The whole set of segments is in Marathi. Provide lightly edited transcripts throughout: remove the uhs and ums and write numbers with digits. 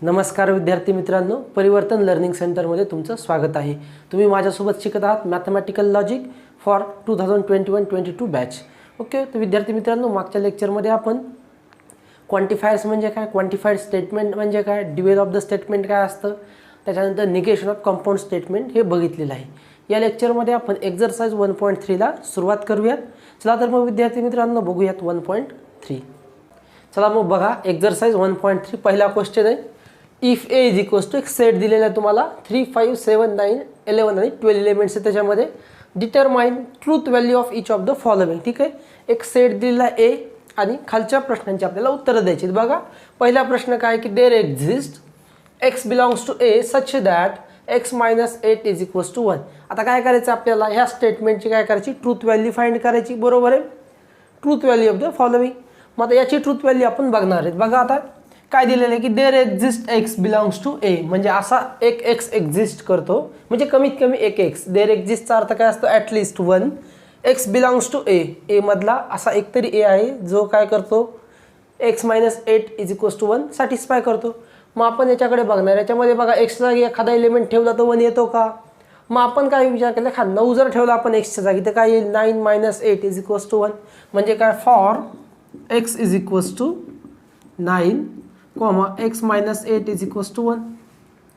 नमस्कार विद्यार्थी मित्रांनो, परिवर्तन लर्निंग सेंटरमध्ये तुमचं स्वागत आहे। तुम्ही माझ्यासोबत शिकत आहात mathematical logic for 2021-22 batch. Okay, तर विद्यार्थी मित्रांनो, मागच्या लेक्चरमध्ये आपण क्वांटिफायर्स म्हणजे काय, क्वांटिफाईड स्टेटमेंट म्हणजे काय, डिव्हिजन ऑफ द स्टेटमेंट काय असतं, त्याच्यानंतर निगेशन ऑफ कंपाऊंड स्टेटमेंट हे बघितलेलं आहे। या लेक्चरमध्ये आपण एक्सरसाइज 1.3 ला सुरुवात करूयात। चला तर मग विद्यार्थी मित्रांनो बघूयात 1.3। चला मग बघा, एक्सरसाइज 1.3 पहिला क्वेश्चन आहे। If A is equals to एक सेट दिलेला आहे तुम्हाला 3, 5, 7, 9, 11 आणि 12 एलिमेंट्स आहे त्याच्यामध्ये। Determine truth value of each of the following. ठीक आहे, एक सेट दिलेला ए आणि खालच्या प्रश्नांची आपल्याला उत्तरं द्यायची। बघा, पहिला प्रश्न काय की there exist X belongs to A such that X minus 8 is equals to 1। आता काय करायचं आपल्याला, ह्या स्टेटमेंटची काय करायची, ट्रूथ व्हॅल्यू फाइंड करायची। बरोबर आहे, truth value of the following. मग आता याची ट्रूथ व्हॅल्यू आपण बघणार आहेत। बघा आता काय दिलेलं आहे की there exist X belongs to A, म्हणजे असा एक एक्स एक्झिस्ट करतो, म्हणजे कमीत कमी एक एक्स। देअर एक्झिस्टचा अर्थ काय असतो, at least 1 X belongs to A, A मधला असा एकतरी ए आहे जो काय करतो, X minus 8 is equals to 1 satisfy करतो। मग आपण याच्याकडे बघणार, याच्यामध्ये बघा एक्सच्या जागी एखादा एलिमेंट ठेवला तर 1 येतो का। मग आपण काय विचार केला, 9 जर ठेवला आपण एक्सच्या जागी तर काय येईल, 9 मायनस 8 इज इक्वल्स टू 1। म्हणजे काय, for X is equals to 9 X minus 8 is equals to 1।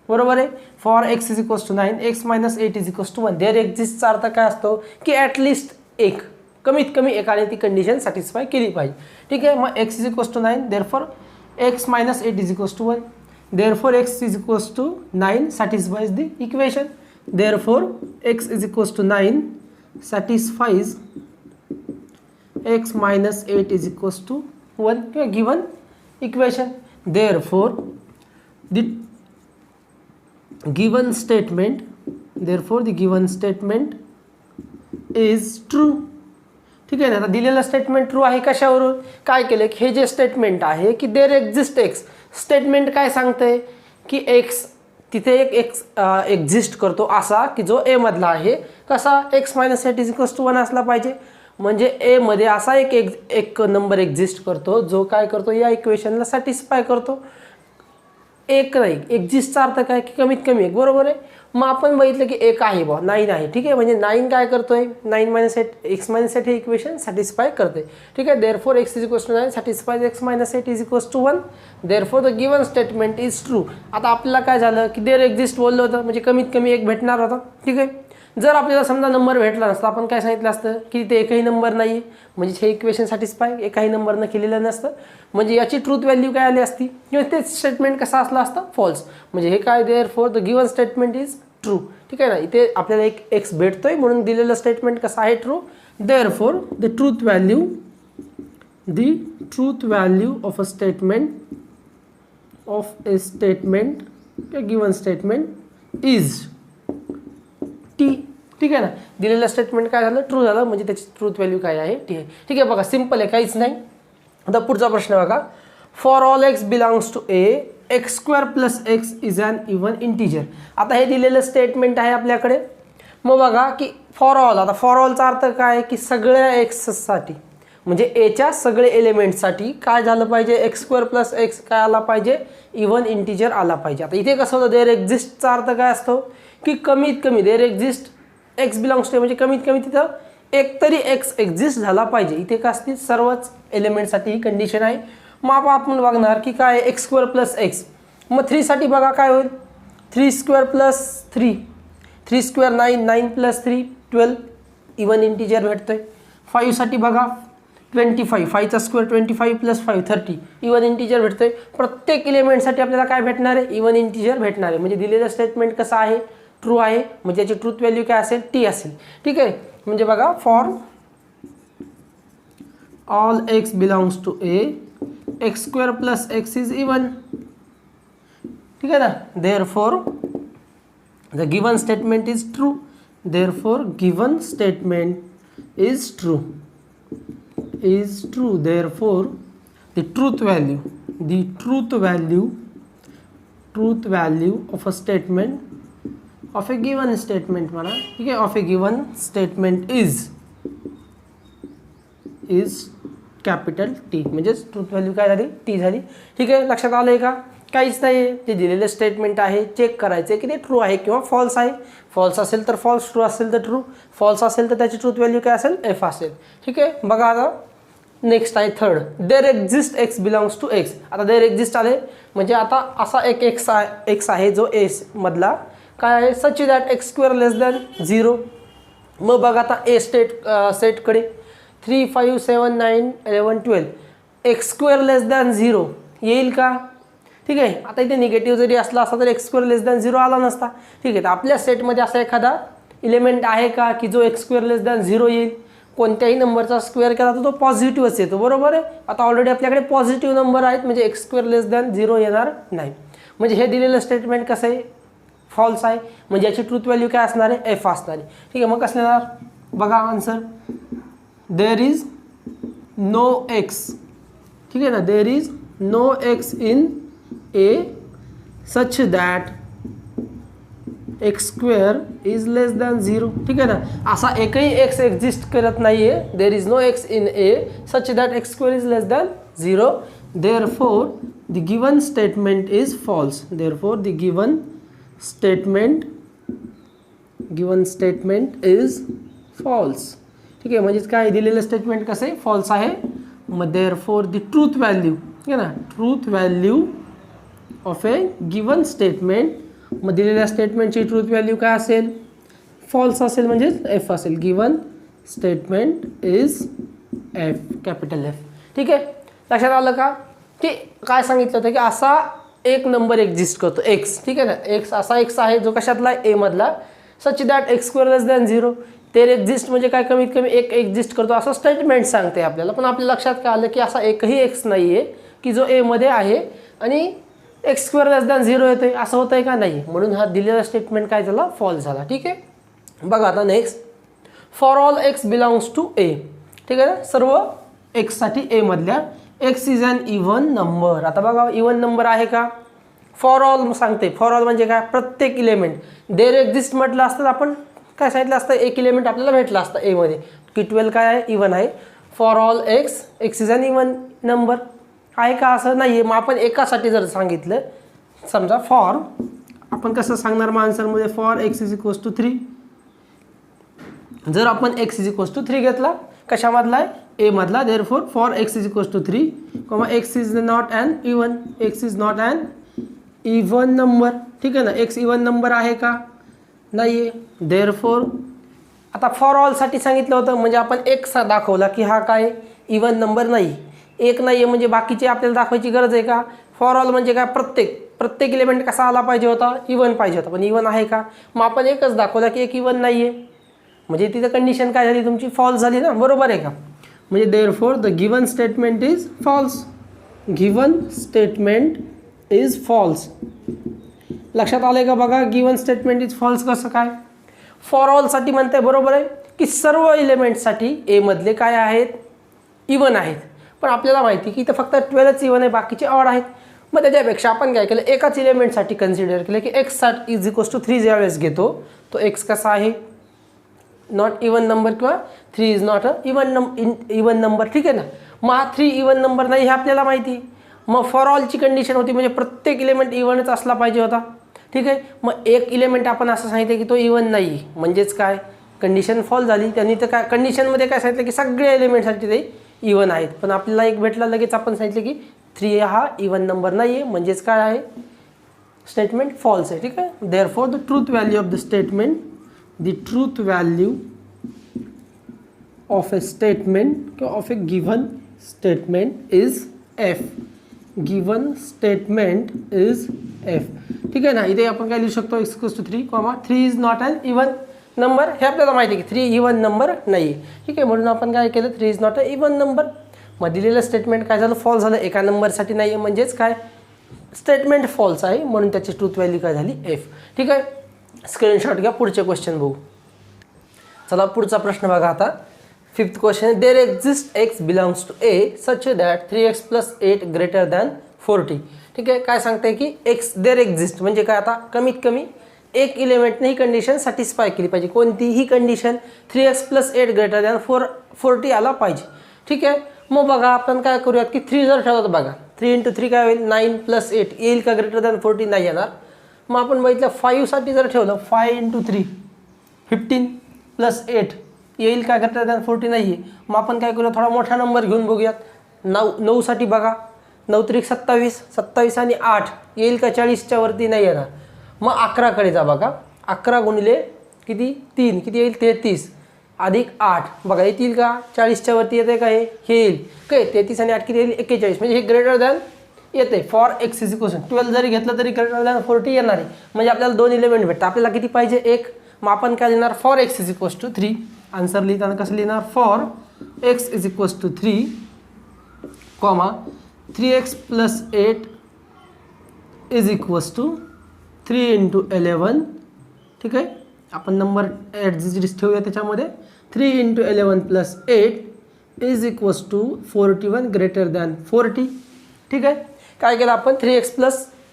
बरोबर आहे, for X is equals to 9 X minus 8 is equals to 1। There एक्झिस्टचा अर्थ काय असतो की ॲटलिस्ट एक, कमीत कमी एकाने ती कंडिशन सॅटिस्फाय केली पाहिजे। ठीक आहे, मग X is equals to 9, therefore X minus 8 is equals to 1, therefore X is equals to 9 satisfies the equation. Therefore X is equals to 9 satisfies X minus 8 is equals to 1 किंवा given equation. Therefore, the given statement is true। ठीक आहे ना, आता दिलेलं स्टेटमेंट ट्रू आहे कशावरून, काय केलं की हे जे स्टेटमेंट आहे की देअर एक्झिस्ट एक्स, स्टेटमेंट काय सांगतंय की एक्स तिथे एक एक्स एक्झिस्ट करतो असा की जो ए मधला आहे, कसा, X minus 8 is equals to 1 असला पाहिजे। म्हणजे ए मध्ये असा एक नंबर एक्झिस्ट करतो जो काय करतो, या इक्वेशनला सॅटिस्फाय करतो। एक नाही, एक्झिस्टचा अर्थ काय की कमीत कमी एक। बरोबर आहे, मग आपण बघितलं की एक आहे बा, 9 आहे। ठीक आहे, म्हणजे 9 काय करतोय, 9 मायनस 8 एक्स मायनस 8 हे इक्वेशन सॅटिस्फाय करते। ठीक आहे, therefore X is equals to 9 satisfies X minus 8 is equals to 1, therefore the given statement is true. आता आपल्याला काय झालं की देअर एक्झिस्ट बोललं होतं, म्हणजे कमीत कमी एक भेटणार होता। ठीक आहे, जर आपल्याला समजा नंबर भेटला नसता, आपण काय सांगितलं असतं की तिथे एकही नंबर नाही आहे, म्हणजे हे इक्वेशन सॅटिस्फाय एकही नंबरनं केलेलं नसतं, म्हणजे याची ट्रूथ व्हॅल्यू काय आली असती, किंवा ते स्टेटमेंट कसं असलं असतं, फॉल्स। म्हणजे हे काय, therefore the given statement is true. ठीक आहे ना, इथे आपल्याला एक एक्स भेटतोय म्हणून दिलेलं स्टेटमेंट कसं आहे, true. Therefore the truth value of a statement given statement is T. ठीक आहे ना, दिलेलं स्टेटमेंट काय झालं, ट्रू झालं, म्हणजे त्याची ट्रूथ व्हॅल्यू काय आहे, टी आहे। ठीक आहे, बघा सिंपल आहे, काहीच नाही। आता पुढचा प्रश्न बघा, for all X belongs to A X square plus X is an even integer. आता हे दिलेलं स्टेटमेंट आहे आपल्याकडे। मग बघा की फॉर ऑल, आता फॉर ऑलचा अर्थ काय आहे की सगळ्या एक्ससाठी, म्हणजे एच्या सगळे एलिमेंटसाठी काय झालं पाहिजे, एक्स स्क्वेअर प्लस एक्स काय आला पाहिजे, इव्हन इंटिजर आला पाहिजे। आता इथे कसं होतं, देअर एक्झिस्टचा अर्थ काय असतो की कमीत कमी, there exist X belongs to म्हणजे कमीत कमी तिथं एक तरी एक्स एक्झिस्ट झाला पाहिजे। इथे काय असते, सर्वच एलिमेंटसाठी ही कंडिशन आहे। मग आपण बघणार की काय, एक्स स्क्वेअर प्लस एक्स, मग 3 साठी बघा काय होईल, 3 square plus 3, 3 square 9, 9 plus 3 12 even integer भेटतोय। 5 साठी बघा 25, 5चा स्क्वेअर 25 प्लस 5 30 इव्हन इंटिजर भेटतोय। प्रत्येक एलिमेंटसाठी आपल्याला काय भेटणार आहे, इव्हन इंटिजर भेटणार आहे। म्हणजे दिलेलं स्टेटमेंट कसं आहे, ट्रू आहे, म्हणजे याची ट्रूथ व्हॅल्यू काय असेल, टी असेल। ठीक आहे, म्हणजे बघा for all X belongs to A X square plus X is even. ठीक आहे ना, therefore the given statement is true, therefore given statement is true, therefore the truth value of a statement of a given statement म्हणा। ठीक आहे, of a given statement is capital T, म्हणजेच ट्रूथ व्हॅल्यू काय झाली, टी झाली। ठीक आहे, लक्षात आलंय का। काहीच नाही आहे. जे दिलेलं स्टेटमेंट आहे चेक करायचं आहे की ते ट्रू आहे किंवा फॉल्स आहे. फॉल्स असेल तर फॉल्स, ट्रू असेल तर ट्रू. फॉल्स असेल तर त्याची ट्रूथ व्हॅल्यू काय असेल, एफ असेल. ठीक आहे, बघा आता नेक्स्ट आहे third. There exist X belongs to X. आता देर एक्झिस्ट आले म्हणजे आता असा एक एक्स आहे जो एस मधला काय आहे, such that X square less than 0. मग बघा आता ए सेटकडे 3 5 7 9 11 12 एक्स स्क्वेअर लेस दॅन 0 येईल का. ठीक आहे, आता इथे निगेटिव्ह जरी असला असता तर एक्स स्क्वेअर लेस दॅन 0 आला नसता. ठीक आहे, तर आपल्या सेटमध्ये असा एखादा इलेमेंट आहे का की जो एक्स स्क्वेअर लेस दॅन 0 येईल. कोणत्याही नंबरचा स्क्वेअर केला तर तो पॉझिटिव्हच येतो, बरोबर आहे. आता ऑलरेडी आपल्याकडे पॉझिटिव्ह नंबर आहेत म्हणजे एक्स स्क्वेअर लेस दॅन 0 येणार नाही. म्हणजे हे दिलेलं स्टेटमेंट कसं आहे, फॉल्स आहे. म्हणजे याची ट्रूथ व्हॅल्यू काय असणार आहे, एफ असणार आहे. ठीक आहे, मग कसं येणार बघा answer. There is no X. ठीक आहे ना, there is no X in A such that X square is less than 0. ठीक आहे ना, असा एकही एक्स एक्झिस्ट करत नाही आहे. There is no X in A such that X square is less than 0. Therefore the given statement is false. Therefore the given statement is false. ठीक आहे, म्हणजेच काय दिलेलं स्टेटमेंट कसं आहे, फॉल्स आहे. मग देअरफोर द ट्रूथ व्हॅल्यू, ठीक आहे ना, truth value of a given statement. मग दिलेल्या स्टेटमेंटची ट्रूथ व्हॅल्यू काय असेल, फॉल्स असेल म्हणजेच एफ असेल. Given statement is F, capital F. ठीक आहे, लक्षात आलं का की काय सांगितलं होतं की असा एक नंबर एक्झिस्ट करतो एक्स. ठीक आहे ना, एक्स असा एक्स आहे जो कशातला, ए मधला. सच that X square less than 0. ते एक्झिस्ट म्हणजे काय, कमीत कमी एक एक्झिस्ट करतो असं स्टेटमेंट सांगते आपल्याला. पण आपल्या लक्षात काय आलं की असा एकही एक्स नाही आहे की जो ए मध्ये आहे आणि एक्स स्क्वेअर लेस दॅन 0 येते, असं होतं आहे का, नाही. म्हणून हा दिलेला स्टेटमेंट काय झाला, फॉल्स झाला. ठीक आहे, बघा आता next. For all X belongs to A. ठीक आहे ना, सर्व एक्ससाठी ए मधल्या X is an even number. आता बघा इव्हन नंबर आहे का, फॉर ऑल सांगते. फॉर ऑल म्हणजे काय, प्रत्येक इलेमेंट. देर एक्झिस्ट म्हटलं असतं आपण काय सांगितलं असतं, एक इलेमेंट आपल्याला भेटला असतं ए मध्ये की 12 काय आहे, इव्हन आहे. For all X is an even number आहे का, असं नाही आहे. मग आपण एकासाठी जर सांगितलं समजा फॉर, आपण कसं सांगणार मग आन्सरमध्ये, for X is equals to 3. जर आपण एक्स इज इक्वल्स टू 3 घेतला कशामधला आहे, ए मधला. Therefore for X is equals to 3, X is not an even. X is not an even number. ठीक आहे ना, एक्स इव्हन नंबर आहे का, नाही आहे. देअरफॉर आता फॉर ऑलसाठी सांगितलं होतं म्हणजे आपण एक दाखवला की हा काय इव्हन नंबर नाही, एक नाही आहे. म्हणजे बाकीचे आपल्याला दाखवायची गरज आहे का, फॉर ऑल म्हणजे काय, प्रत्येक इलेमेंट कसा आला पाहिजे होता, इव्हन पाहिजे होता. पण इव्हन आहे का, मग आपण एकच दाखवला की एक इव्हन नाही आहे. म्हणजे तिथं कंडिशन काय झाली तुमची, फॉल्स झाली ना, बरोबर आहे का. म्हणजे therefore the given statement is false. Given statement is false. लक्षात आलं का, बघा गिवन स्टेटमेंट इज फॉल्स कसं काय. फॉर ऑलसाठी म्हणते बरोबर आहे की सर्व इलेमेंट्ससाठी ए मधले काय आहेत, इव्हन आहेत. पण आपल्याला माहिती की इथं फक्त 12च इव्हन आहे, बाकीचे ऑड आहेत. मग त्याच्यापेक्षा आपण काय केलं, एकाच इलेमेंटसाठी कन्सिडर केलं की एक्स इज इक्वल्स टू 3 ज्यावेळेस घेतो तो एक्स कसा आहे, नॉट इव्हन नंबर किंवा 3 is not a even number. ठीक आहे ना, मग हा 3 इव्हन नंबर नाही हे आपल्याला माहिती. मग फॉर ऑलची कंडिशन होती म्हणजे प्रत्येक इलेमेंट इव्हनच असला पाहिजे होता. ठीक आहे, मग एक इलेमेंट आपण असं सांगितलं की तो इव्हन नाही, म्हणजेच काय, कंडिशन फॉल झाली. त्यांनी तर काय कंडिशनमध्ये काय सांगितलं की सगळ्या एलिमेंटसाठी ते इव्हन आहेत. पण आपल्याला एक भेटला लगेच आपण सांगितलं की 3 हा इव्हन नंबर नाही आहे, म्हणजेच काय आहे, स्टेटमेंट फॉल्स आहे. ठीक आहे, therefore the truth value of the statement, the truth value of a statement किंवा of a given statement is F. Given statement is F. ठीक आहे ना, इथे आपण काय लिहू शकतो, X equals to 3, 3 is not an even number. हे आपल्याला माहिती आहे की 3 इव्हन नंबर नाही. ठीक आहे, म्हणून आपण काय केलं, 3 is not a even number. मग दिलेलं स्टेटमेंट काय झालं, फॉल्स झालं, एका नंबरसाठी नाही आहे, म्हणजेच काय, स्टेटमेंट फॉल्स आहे. म्हणून त्याची ट्रूथ व्हॅल्यू काय झाली, एफ. ठीक आहे, स्क्रीनशॉट घ्या, पुढचे क्वेश्चन बघू. चला पुढचा प्रश्न बघा आता. 5th question, there exist X belongs to A such that 3x + 8 greater than 40. ठीक आहे, काय सांगते की एक्स देर एक्झिस्ट म्हणजे काय, आता कमीत कमी एक इलेमेंटने ही कंडिशन सॅटिस्फाय केली पाहिजे. कोणतीही कंडिशन, 3x + 8 ग्रेटर दॅन 40 आला पाहिजे. ठीक आहे, मग बघा आपण काय करूयात की 3 जर ठेवलं तर बघा 3 × 3 काय होईल 9 + 8 येईल का ग्रेटर दॅन 14 नाही येणार. मग आपण बघितलं 5 साठी जर ठेवलं 5 × 3 15 + 8 येईल का ग्रेटर दॅन 40 नाही आहे. मग आपण काय करूया थोडा मोठा नंबर घेऊन बघूयात. 9 साठी बघा 9 × 3 = 27 27 आणि 8 येईल का 40च्या वरती नाही येणार. मग 11 कडे जा बघा 11 × किती 3 किती येईल 33 अधिक 8 बघा येतील का 40च्या वरती येते का हे येईल काय 33 आणि 8 किती येईल 41 म्हणजे हे ग्रेटर दॅन येते. फॉर x = 12 जरी घेतलं तरी ग्रेटर दॅन 40 येणार आहे. म्हणजे आपल्याला 2 एलिमेंट भेटतात. आपल्याला किती पाहिजे 1. मग आपण काय लिहिणार फॉर x = 3. आन्सर लिहिताना कसं लिहिणार फॉर x = 3 3x + 8 = 3 × 11. ठीक आहे आपण नंबर ॲडजस्ट ठेवूया त्याच्यामध्ये 3 × 11 + 8 = 41 ग्रेटर दॅन 40. ठीक आहे काय केलं आपण 3x +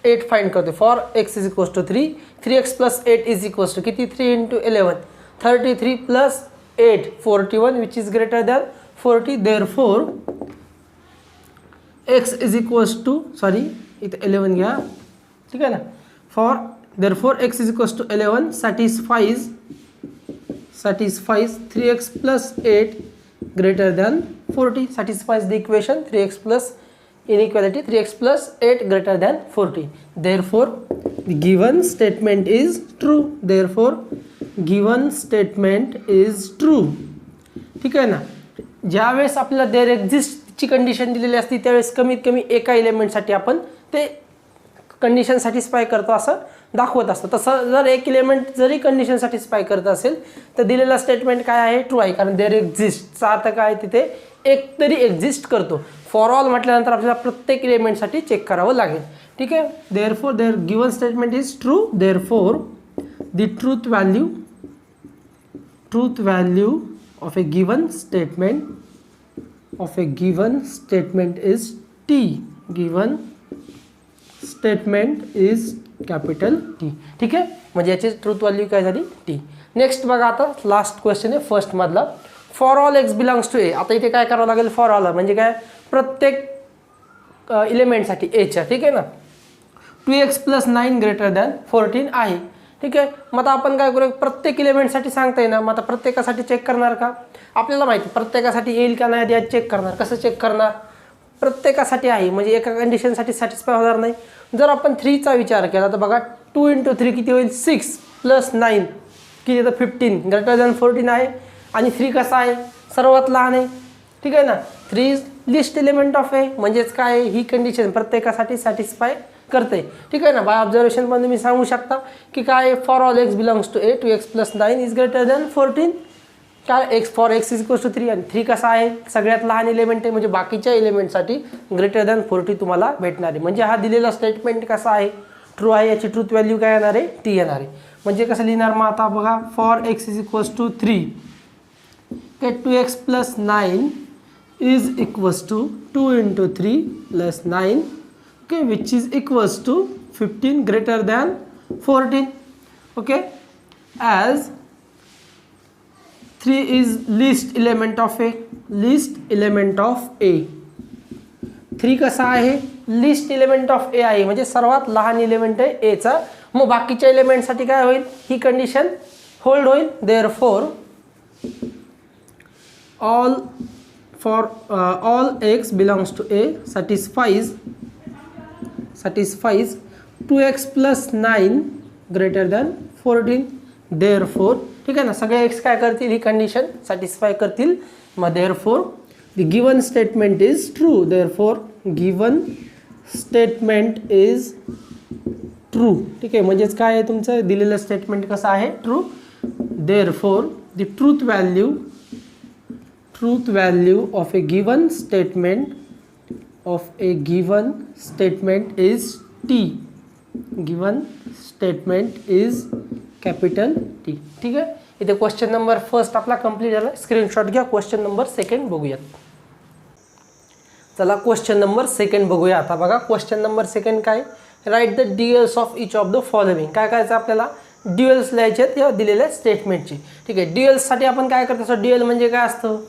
8 फाइंड करतो. फॉर x = 3 3x + 8 = किती 3 × 11 33 + 8 41 which is greater than 40. Therefore x sorry इथं 11 घ्या ठीक आहे ना. For therefore x = 11 satisfies 3x + 8 greater than 40. satisfies the equation 3x plus inequality 3x + 8 greater than 40. Therefore the given statement is true. Therefore given statement is true. ठीक आहे ना. ज्यावेळेस आपल्याला देअर एक्झिस्टची कंडिशन दिलेली असते त्यावेळेस कमीत कमी एका एलिमेंटसाठी आपण ते कंडिशन सॅटिस्फाय करतो असं दाखवत असतं. तसं जर एक एलिमेंट जरी कंडिशन सॅटिस्फाय करत असेल तर दिलेला स्टेटमेंट काय आहे ट्रू आहे. कारण देअर एक्झिस्टचा अर्थ काय तिथे एक तरी एक्झिस्ट करतो. फॉर ऑल म्हटल्यानंतर आपल्याला प्रत्येक एलिमेंटसाठी चेक करावं लागेल. ठीक आहे. Therefore there given statement is true. Therefore the truth value of a given statement is T. Given statement is capital T. ठीक आहे म्हणजे याची ट्रूथ व्हॅल्यू काय झाली टी. नेक्स्ट बघा आता लास्ट क्वेश्चन आहे फर्स्ट मधला. For all x belongs to A. आता इथे काय करावं लागेल फॉर ऑल म्हणजे काय प्रत्येक एलिमेंटसाठी एच्या. ठीक आहे ना. 2x + 9 greater than 14 आहे. ठीक आहे. मग आता आपण काय करू प्रत्येक एलिमेंटसाठी सांगता येईल ना. मग आता प्रत्येकासाठी चेक करणार का आपल्याला माहिती प्रत्येकासाठी येईल का नाही आधी चेक करणार. कसं चेक करणार प्रत्येकासाठी आहे म्हणजे एका कंडिशनसाठी सॅटिस्फाय होणार नाही. जर आपण 3चा विचार केला तर बघा 2 × 3 किती होईल 6 + 9 किती तर 15 ग्रेटर दॅन 14 आहे. आणि 3 कसा आहे सर्वात लहान आहे. ठीक आहे ना. 3 इज लिस्ट एलिमेंट ऑफ ए म्हणजेच काय ही कंडिशन प्रत्येकासाठी सॅटिस्फाय करते. ठीक आहे ना. बाय ऑब्झर्वेशन पण तुम्ही सांगू शकता की काय for all x belongs to A 2x + 9 is greater than 14. काय फॉर x = 3 आणि 3 कसा आहे सगळ्यात लहान एलिमेंट आहे म्हणजे बाकीच्या एलिमेंटसाठी ग्रेटर दॅन 40 तुम्हाला भेटणार आहे. म्हणजे हा दिलेला स्टेटमेंट कसा आहे ट्रू आहे. याची ट्रूथ व्हॅल्यू काय येणार आहे टी येणार आहे. म्हणजे कसं लिहिणार मग आता बघा for x = 3 okay 2x + 9 is equals to 2 × 3 + 9 okay which is equals to 15 greater than 14. okay as 3 is least element of a. 3 कसा आहे लिस्ट एलिमेंट ऑफ ए आहे म्हणजे सर्वात लहान एलिमेंट आहे एचा. मग बाकीच्या एलिमेंटसाठी काय होईल ही कंडिशन होल्ड होईल. Therefore all x belongs to a satisfies 2x + 9 greater than 14. Therefore ठीक आहे ना सगळे x काय करतील ही कंडिशन सॅटिस्फाय करतील. मग therefore the given statement is true. Therefore given statement is true. ठीक आहे म्हणजेच काय आहे तुमचं दिलेलं स्टेटमेंट कसं आहे true. Therefore the truth value of a given statement is T. Given statement is capital T. ठीक आहे. इथे क्वेश्चन नंबर फर्स्ट आपला कंप्लीट झाला. स्क्रीनशॉट घ्या. क्वेश्चन नंबर सेकंड बघूयात. चला क्वेश्चन नंबर सेकंड बघूया. आता बघा क्वेश्चन नंबर सेकंड काय write the duals of each of the following. काय करायचं आपल्याला ड्युअल्स लिहायचे आहेत या दिलेल्या स्टेटमेंटचे. ठीक आहे. ड्युअल्ससाठी आपण काय करतो ड्युअल म्हणजे काय असतं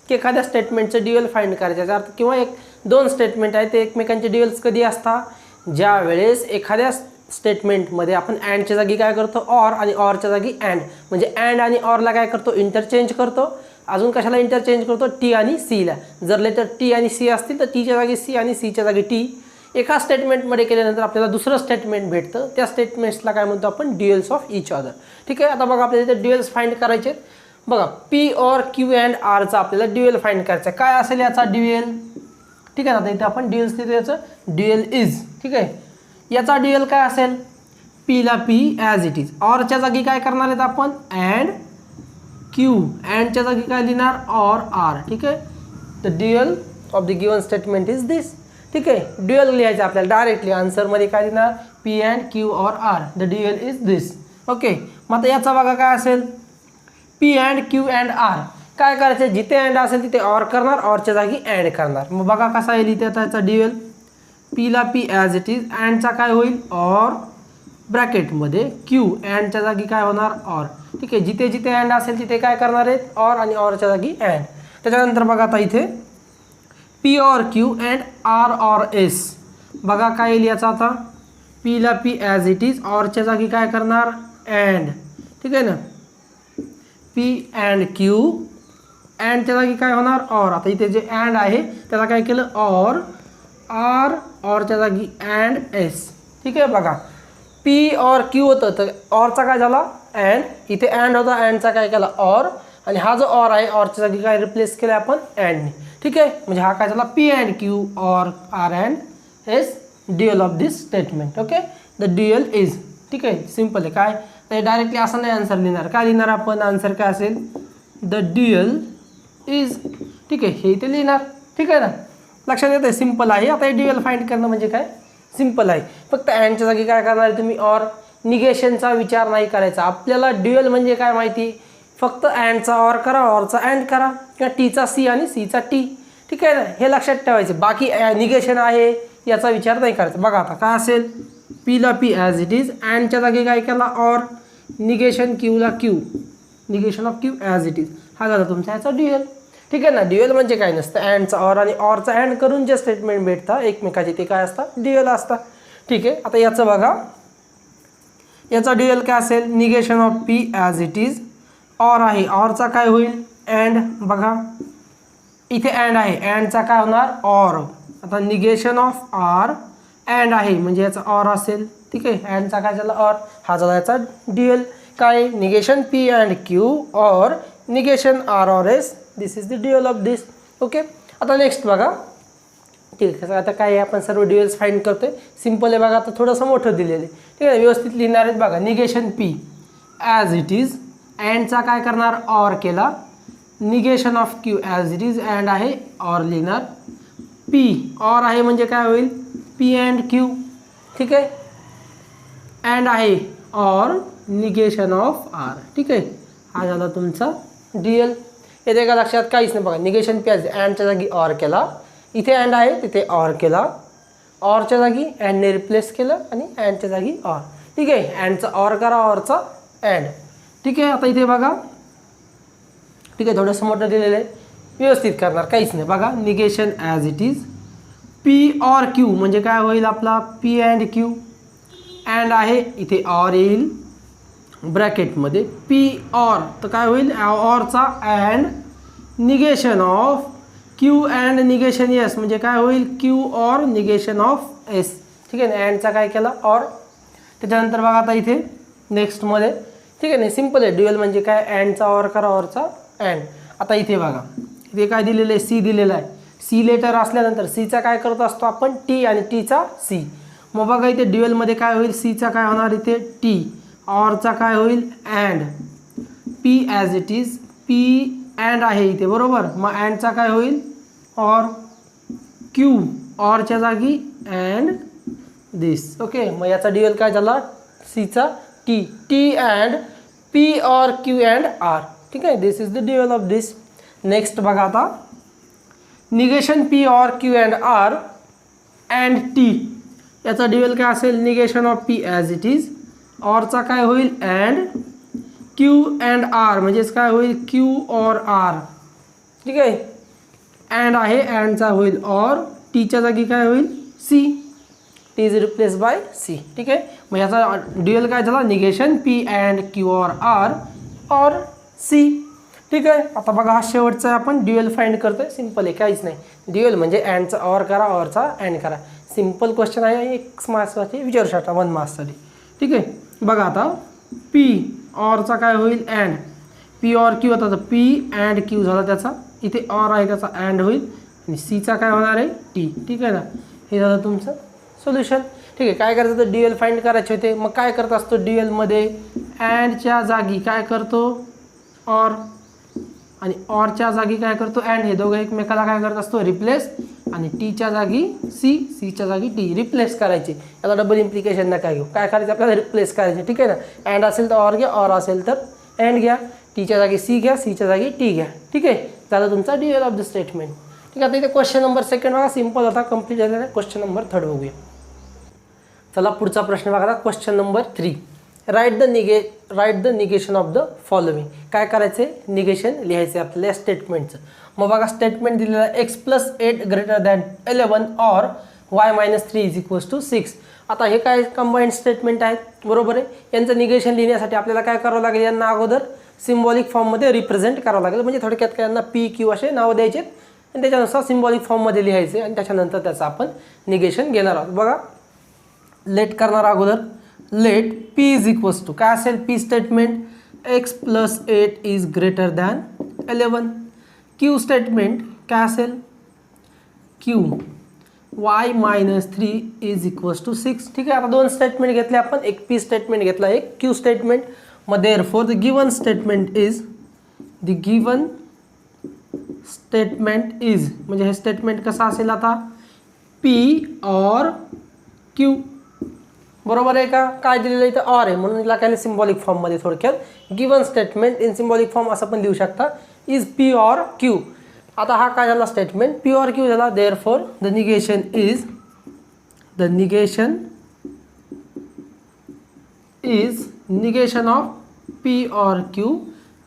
की एखाद्या स्टेटमेंटचं ड्युअल फाइंड करायचं याचा अर्थ किंवा एक दोन स्टेटमेंट आहेत ते एकमेकांचे ड्युअल्स कधी असतात, ज्या वेळेस एखाद्या स्टेटमेंटमध्ये आपण अँडच्या जागी काय करतो ऑर आणि ऑरच्या जागी अँड, म्हणजे अँड आणि ऑरला काय करतो इंटरचेंज करतो. अजून कशाला इंटरचेंज करतो, टी आणि सीला. जर लेटर टी आणि सी असतील तर टीच्या जागी सी आणि सीच्या जागी टी. एका स्टेटमेंटमध्ये केल्यानंतर आपल्याला दुसरं स्टेटमेंट भेटतं, त्या स्टेटमेंट्सला काय म्हणतो आपण ड्युअल्स ऑफ इच अदर. ठीक आहे, आता बघा आपल्याला इथे ड्युअल्स फाइंड करायचे आहेत. बघा पी ऑर क्यू अँड आरचा आपल्याला ड्युअल फाइंड करायचा आहे. काय असेल याचा ड्युअल, ठीक आहे ना. आता इथे आपण ड्युअल्स लिहितो, याचं ड्युअल इज. ठीक आहे, याचा ड्युअल काय असेल, पीला पी ॲज इट इज. ऑरच्या जागी काय करणार आहेत आपण अँड क्यू, अँडच्या जागी काय लिहिणार ऑर आर. ठीक आहे, the dual of the given statement is this. ठीक आहे, ड्युअल लिहायचं आपल्याला डायरेक्टली आन्सरमध्ये काय लिहिणार P and Q or R, the dual is this. Okay, मग आता याचा बघा काय असेल P and Q and R. काय करायचं, जिथे अँड असेल तिथे ऑर करणार, ऑरच्या जागी अँड करणार. मग बघा कसा येईल इथे आता याचा ड्युअल, पीला पी ॲज इट इज, अँडचा काय होईल ऑर ब्रॅकेटमध्ये क्यू, अँडच्या जागी काय होणार ऑर. ठीक आहे, जिथे जिथे अँड असेल तिथे काय करणार आहेत ऑर आणि ऑरच्या जागी अँड. त्याच्यानंतर बघा आता इथे P or Q and R or S. बघा काय येईल याचा आता पीला पी ॲज इट इज, ऑरच्या जागी काय करणार अँड. ठीक आहे ना, पी अँड क्यू, अँडच्या जागी काय होणार ऑर. आता इथे जे अँड आहे त्याला काय केलं ऑर, आर ऑरच्या जागी अँड एस. ठीक आहे, बघा पी ऑर क्यू होतं तर ऑरचा काय झाला अँड, इथे अँड होता अँडचा काय केला ऑर, आणि हा जो ऑर आहे ऑरच्या जागी काय रिप्लेस केला आपण अँडने. ठीक आहे, म्हणजे हा काय झाला P and Q or R and S, dual of this statement. Okay, the dual is. ठीक आहे, सिम्पल आहे. काय तर डायरेक्टली असं नाही आन्सर लिहिणार, काय लिहिणार आपण आन्सर काय असेल द ड्युअल इज. ठीक आहे, हे इथे लिहिणार. ठीक आहे ना, लक्षात येतं आहे, सिम्पल आहे. आता हे ड्युअल फाइंड करणं म्हणजे काय सिम्पल आहे. फक्त अँडच्या जागी काय करणार आहे तुम्ही ऑर, निगेशनचा विचार नाही करायचा. आपल्याला ड्युअल म्हणजे काय माहिती, फक्त अँडचा ऑर करा, ऑरचा अँड करा, किंवा टीचा सी आणि सीचा टी. ठीक आहे ना, हे लक्षात ठेवायचे. बाकी निगेशन आहे याचा विचार नाही करायचा. बघा आता काय असेल पीला पी ॲज इट इज, अँडच्या जागी काय केला ऑर, निगेशन क्यूला Q, negation of Q as it is. हा झाला तुमचा याचा ड्युअल. ठीक आहे ना, ड्युअल म्हणजे काय नसतं, अँडचा ऑर आणि ऑरचा अँड करून जे स्टेटमेंट भेटतात एकमेकाचे ते काय असतात ड्युअल असतात. ठीक आहे, आता याचं बघा याचा ड्युअल काय असेल negation of P as it is, or आहे ऑरचा काय होईल अँड. बघा इथे अँड आहे, अँडचा काय होणार ऑर. आता निगेशन ऑफ आर अँड आहे म्हणजे याचा ऑर असेल. ठीक आहे, अँडचा काय झाला ऑर, हा झाला याचा ड्युअल. काय negation P and Q or negation R or S, this is the dual of this. Okay, आता नेक्स्ट बघा. ठीक आहे, आता काय आपण सर्व ड्युअल्स फाइंड करतोय. सिम्पल आहे बघा, आता थोडंसं मोठं दिलेलं आहे. ठीक आहे, व्यवस्थित लिहिणार आहेत बघा. Negation P as it is, अँडचा काय करणार ऑर केला, negation of Q as it is, and आहे ऑर लिहिणार. पी ऑर आहे म्हणजे काय होईल पी अँड क्यू. ठीक आहे, अँड आहे ऑर निगेशन ऑफ आर. ठीक आहे, हा झाला तुमचा ड्युअल. येते का लक्षात, काहीच नाही बघा. निगेशन पी ॲज अँडच्या जागी ऑर केला, इथे अँड आहे तिथे ऑर केला, ऑरच्या जागी अँडने रिप्लेस केलं आणि अँडच्या जागी ऑर. ठीक आहे, अँडचा ऑर करा, ऑरचा अँड. ठीक आहे, आता इथे बघा. ठीक आहे, थोडंसं मोठं दिलेलं आहे, व्यवस्थित करणार, काहीच नाही बघा. Negation as it is, P or Q म्हणजे काय होईल आपला पी अँड क्यू, अँड आहे इथे ऑर येईल ब्रॅकेटमध्ये, पी ऑर तर काय होईल ऑरचा and, negation of Q and negation S म्हणजे काय होईल Q or negation of S. ठीक आहे ना, अँडचा काय केला ऑर. त्याच्यानंतर बघा आता इथे नेक्स्टमध्ये. ठीक आहे ना, सिम्पल आहे. ड्युअल म्हणजे काय अँडचा ऑर करा, ऑरचा अँड. आता इथे बघा, इथे काय दिलेलं आहे सी दिलेलं आहे. सी लेटर असल्यानंतर सीचा काय करत असतो आपण टी आणि टीचा सी. मग बघा इथे ड्युअलमध्ये काय होईल सीचा काय होणार इथे टी, ऑरचा काय होईल and, P as it is, P and आहे इथे बरोबर. मग अँडचा काय होईल ऑर, क्यू ऑरच्या जागी अँड दिस. ओके, मग याचा ड्युअल काय झाला सीचा T, T and P or Q and R. ठीक आहे, this is the dual of this. Next बघा आता negation P or Q and R and T. याचा ड्युअल काय असेल negation of P as it is, ऑरचा काय होईल अँड, क्यू अँड आर म्हणजेच काय होईल क्यू ऑर आर. ठीक आहे, अँड आहे अँडचा होईल ऑर, टीच्या जागी काय होईल C, T is replace by C. ठीक आहे, मग याचा ड्युअल काय झाला negation P and Q or C. ठीक आहे, आता बघा हा शेवटचा आपण ड्युअल फाइंड करतोय. सिंपल आहे, काहीच नाही. ड्युअल म्हणजे अँडचा ऑर करा, ऑरचा अँड करा. सिंपल क्वेश्चन आहे, 1 मार्क्ससाठी विचारू शकता, 1 मार्क्ससाठी. ठीक आहे, बघा आता पी ऑरचा काय होईल अँड, पी ऑर क्यू. आता पी अँड क्यू झाला त्याचा, इथे ऑर आहे त्याचा अँड होईल आणि सीचा काय होणार आहे टी. ठीक आहे ना, हे झालं तुमचं सोल्युशन. ठीक आहे, काय करायचं तर ड्युअल फाइंड करायचे होते. मग काय करत असतो ड्युअलमध्ये, अँडच्या जागी काय करतो ऑर आणि ऑरच्या जागी काय करतो अँड. हे दोघं एकमेकाला काय करत असतो रिप्लेस, आणि टीच्या जागी सी, सीच्या जागी टी रिप्लेस करायचे. याला डबल इम्प्लिकेशन नका घेऊ, काय करायचं आपल्याला रिप्लेस करायचे. ठीक आहे ना, अँड असेल तर ऑर घ्या, ऑर असेल तर अँड घ्या, टीच्या जागी सी घ्या, सीच्या जागी टी घ्या. ठीक आहे, झालं तुमचा ड्युअल ऑफ द स्टेटमेंट. ठीक आहे, आता इथे क्वेश्चन नंबर 2 बघा, सिंपल होता, कंप्लीट झालेला आहे. क्वेश्चन नंबर 3 बघूया. चला पुढचा प्रश्न बघा, question number 3. Write the negation of the following. काय करायचे निगेशन लिहायचे आपल्या स्टेटमेंटचं. मग बघा स्टेटमेंट दिलेलं आहे x+8 ग्रेटर दॅन 11 और y-3 = 6. आता हे काय कंबाईंड स्टेटमेंट आहेत, बरोबर आहे. यांचं निगेशन लिहिण्यासाठी आपल्याला काय करावं लागेल, यांना अगोदर सिम्बॉलिक फॉर्ममध्ये रिप्रेझेंट करावं लागेल. म्हणजे थोडक्यात काय यांना पी क्यू असे नाव द्यायचे आणि त्याच्यानुसार सिम्बॉलिक फॉर्ममध्ये लिहायचे आणि त्याच्यानंतर त्याचं आपण निगेशन घेणार आहोत. बघा लेट करणार अगोदर, let P is equals to काय असेल P statement x+8 is greater than 11. Q statement काय असेल Q y-3 is equals to 6. ठीक आहे, आता 2 स्टेटमेंट घेतले आपण, एक पी स्टेटमेंट घेतला, एक क्यू स्टेटमेंट. मग therefore the given statement is म्हणजे हे स्टेटमेंट कसं असेल आता पी और क्यू. बरोबर आहे का, काय दिलेलं इथं ऑर आहे म्हणून याला काय सिम्बॉलिक फॉर्ममध्ये थोडक्यात given statement in symbolic form असं पण लिहू शकता, इज पी और क्यू. आता हा काय झाला स्टेटमेंट पी और क्यू झाला. Therefore the negation is negation of P or Q.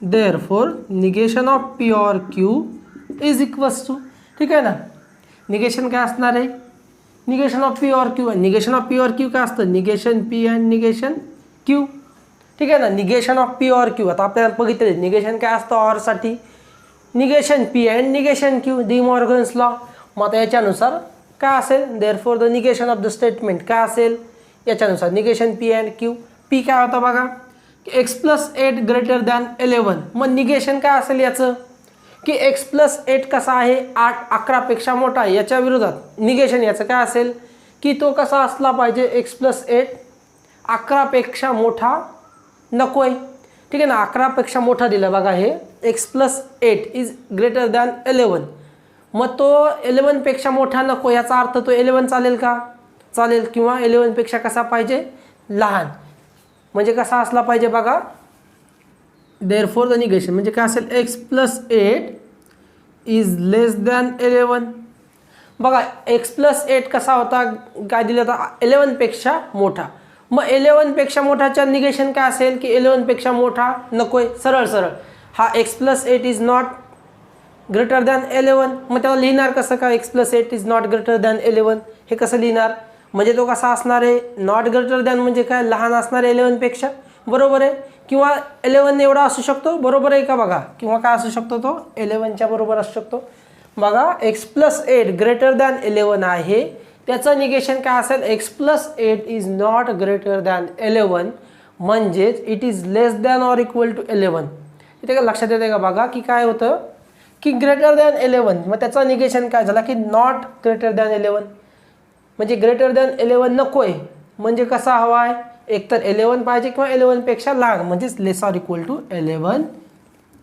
Therefore negation of P or Q is equals to. ठीक आहे ना, निगेशन काय असणार आहे negation of P or Q. Negation of P or Q काय असतं negation P and negation Q. ठीक आहे ना, negation of P or Q. आता आपल्याला बघितलं निगेशन काय असतं ऑरसाठी negation P and negation Q, D Morgan's law. मग आता याच्यानुसार काय असेल therefore the negation of the statement काय असेल याच्यानुसार negation P and Q. P काय होतं बघा x+8 ग्रेटर दॅन 11. मग निगेशन काय असेल याचं की x+8 कसा आहे 11पेक्षा मोठा आहे, याच्या विरोधात निगेशन याचं काय असेल की तो कसा असला पाहिजे x+8 11पेक्षा मोठा नको आहे. ठीक आहे ना, 11पेक्षा मोठा दिला बघा हे x+8 इज ग्रेटर दॅन 11. मग तो 11पेक्षा मोठा नको, याचा अर्थ तो 11 चालेल का चालेल, किंवा 11पेक्षा कसा पाहिजे लहान, म्हणजे कसा असला पाहिजे बघा. देअरफॉर द निगेशन म्हणजे काय असेल x+8 इज लेस दॅन 11. बघा x+8 कसा होता काय दिलं होता 11पेक्षा मोठा. मग 11पेक्षा मोठाच्या निगेशन काय असेल की 11पेक्षा मोठा नको आहे. सरळ सरळ हा x+8 is not greater than 11. मग त्याला लिहिणार कसं का x+8 is not greater than 11 हे कसं लिहिणार म्हणजे तो कसा असणार आहे नॉट ग्रेटर दॅन म्हणजे काय लहान असणार आहे 11पेक्षा, बरोबर आहे. किंवा 11 एवढा असू शकतो, बरोबर आहे का बघा, किंवा काय असू शकतो तो 11च्या बरोबर असू शकतो. बघा x+8 ग्रेटर दॅन 11 आहे, त्याचं निगेशन काय असेल x+8 is not greater than 11 म्हणजेच it is less than or equal to 11. इथे का लक्षात येते का बघा की काय होतं की ग्रेटर दॅन 11. मग त्याचं निगेशन काय झालं की नॉट ग्रेटर दॅन 11 म्हणजे ग्रेटर दॅन 11 नको आहे, म्हणजे कसा हवा आहे एकतर 11 पाहिजे किंवा 11पेक्षा लहान म्हणजेच less or equal to 11.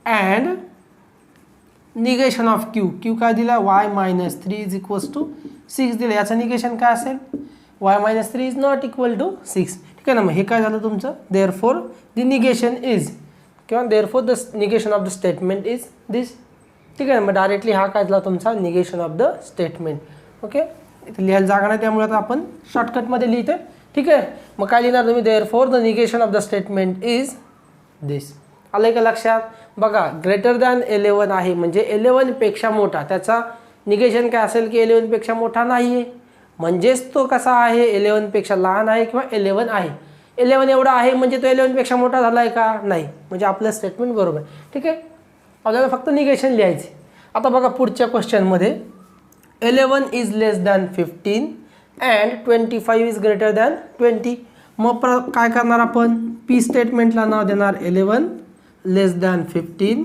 And negation of Q, Q काय दिला y-3 इज इक्वल्स टू 6 दिलं, याचं निगेशन काय असेल y-3 is not equal to 6. ठीक आहे ना, मग हे काय झालं तुमचं देअरफॉर द निगेशन इज किंवा therefore the negation of the statement is this. ठीक आहे ना, मग डायरेक्टली हा काय झाला तुमचा negation of the statement. Okay, इथे लिहायला जागा नाही त्यामुळे आता आपण शॉर्टकटमध्ये लिहितो. ठीक आहे, मग काय लिहिणार तुम्ही therefore the negation of the statement is this. आलं का लक्षात. बघा ग्रेटर दॅन 11 आहे म्हणजे 11पेक्षा मोठा, त्याचा निगेशन काय असेल की 11 पेक्षा मोठा नाही आहे, म्हणजेच तो कसा आहे 11 पेक्षा लहान आहे किंवा 11 आहे. 11 एवढा आहे म्हणजे तो 11 पेक्षा मोठा झाला आहे का, नाही, म्हणजे आपलं स्टेटमेंट बरोबर आहे. ठीक आहे, आपल्याला फक्त निगेशन लिहायचे. आता बघा पुढच्या क्वेश्चनमध्ये 11 is less than 15 and 25 is greater than 20. मग काय करणार आपण, पी स्टेटमेंटला नाव देणार 11 लेस दॅन 15.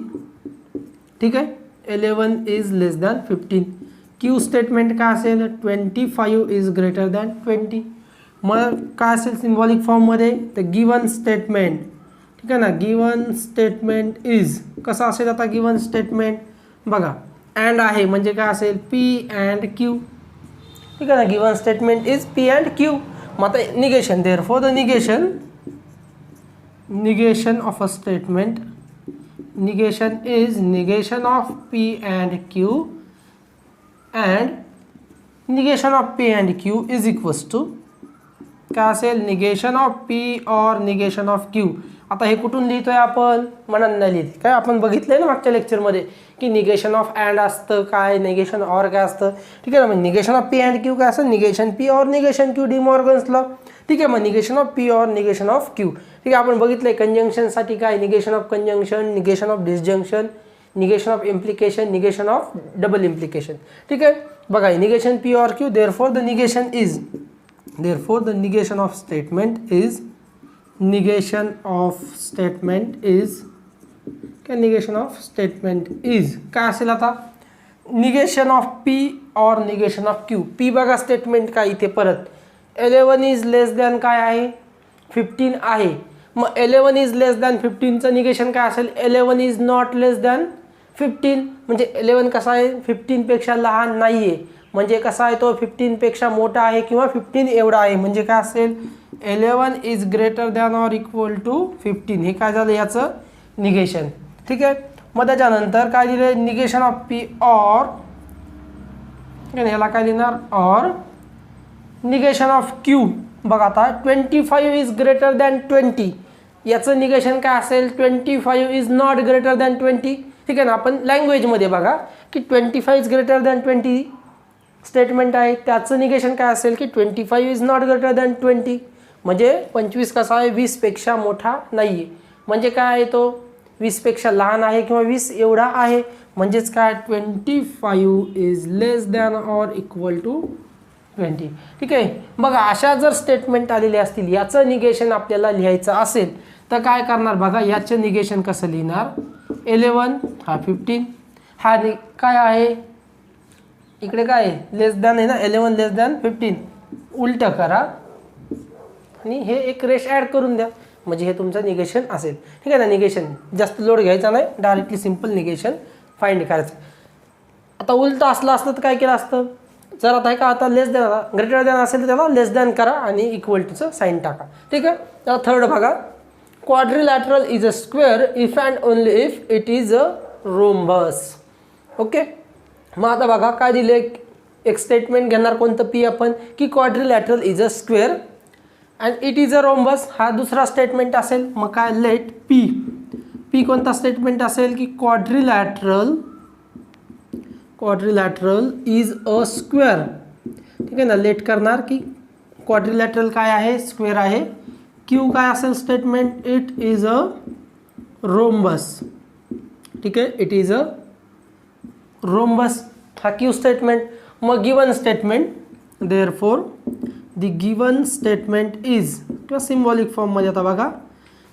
ठीक आहे, 11 is less than 15. Q statement काय असेल, 25 इज ग्रेटर दॅन 20. मग काय असेल सिम्बॉलिक फॉर्ममध्ये, तर गिवन स्टेटमेंट. ठीक आहे ना, गिवन स्टेटमेंट इज कसं असेल, आता गिवन स्टेटमेंट बघा अँड आहे म्हणजे काय असेल, पी अँड क्यू. ठीक आहे ना, given statement is P and Q. मग आता negation, therefore the negation of a statement, negation is negation of P and Q, and negation of P and Q is equals to काय असेल, निगेशन ऑफ P और निगेशन ऑफ Q. आता हे कुठून लिहितोय आपण, म्हणून नाही लिहित काय, आपण बघितलंय ना मागच्या लेक्चरमध्ये की निगेशन ऑफ अँड असतं काय, निगेशन ऑर काय असतं. ठीक आहे ना, मग negation of P and Q काय असतं, निगेशन P और negation Q, D Morgan's law. ठीक आहे, मग निगेशन ऑफ P और निगेशन ऑफ Q. ठीक आहे, आपण बघितलंय कंजंक्शनसाठी काय, negation of conjunction, negation of disjunction, negation of implication, negation of double implication. ठीक आहे, बघा निगेशन P और Q, therefore the negation is, therefore the negation of statement is negation of statement is काय असेल आता, निगेशन ऑफ P और निगेशन ऑफ Q. P बघा स्टेटमेंट काय इथे परत 11 इज लेस दॅन काय आहे, 15 आहे. मग 11 इज लेस दॅन 15चं निगेशन काय असेल, 11 इज नॉट लेस दॅन 15. म्हणजे 11 कसा आहे, 15 पेक्षा लहान नाही आहे, म्हणजे कसा आहे तो 15 पेक्षा मोठा आहे किंवा 15 एवढा आहे, म्हणजे काय असेल 11 is greater than or equal to 15. हे काय झालं याचं निगेशन. ठीक आहे, मग त्याच्यानंतर काय दिलं, निगेशन ऑफ P और याला काय लिहिणार, और निगेशन ऑफ Q. बघा आता 25 इज ग्रेटर दॅन 20, याचं निगेशन काय असेल, 25 इज नॉट ग्रेटर दॅन 20. ठीक आहे ना, आपण लँग्वेजमध्ये बघा की 25 इज ग्रेटर दॅन 20 स्टेटमेंट आहे, त्याचं निगेशन काय असेल की 25 इज नॉट ग्रेटर दॅन 20. म्हणजे 25 कसा आहे, 20 पेक्षा मोठा नाही आहे, म्हणजे काय आहे तो 20 पेक्षा लहान आहे किंवा 20 एवढा आहे, म्हणजेच काय 25 is less than or equal to 20. ठीक आहे, बघा अशा जर स्टेटमेंट आलेले असतील, याचं निगेशन आपल्याला लिहायचं असेल तर काय करणार बघा, याचं निगेशन कसं लिहिणार, 11 हा 15 हा काय आहे इकडे काय आहे लेस दॅन आहे ना, 11 लेस दॅन 15 उलटं करा आणि हे एक रेश ॲड करून द्या, म्हणजे हे तुमचं निगेशन असेल. ठीक आहे ना, निगेशन जास्त लोड घ्यायचा नाही, डायरेक्टली सिम्पल निगेशन फाइंड करायचं. आता उलटं असलं तर काय केलं असतं, जर आता का आता लेस दॅन ग्रेटर दॅन असेल तर त्याला लेस दॅन करा आणि इक्वल टूचं साईन टाका. ठीक आहे, आता थर्ड बघा, quadrilateral is a square if and only if it is a rhombus. Okay, मग आता बघा काय दिले, एक स्टेटमेंट घेणार कोणतं P आपण की quadrilateral is a square and it is a rhombus, हा दुसरा स्टेटमेंट असेल. मग काय लेट P कोणता स्टेटमेंट असेल की क्वाड्रिलॅटरल इज अ स्क्वेअर. ठीक आहे ना, लेट करणार की क्वाड्रिलॅटरल काय आहे, स्क्वेअर आहे. Q काय असेल statement, it is a rhombus. ठीक आहे, इट इज अ रोम्बस हा Q स्टेटमेंट. मग given statement, therefore the given statement is किंवा सिम्बॉलिक फॉर्ममध्ये आता बघा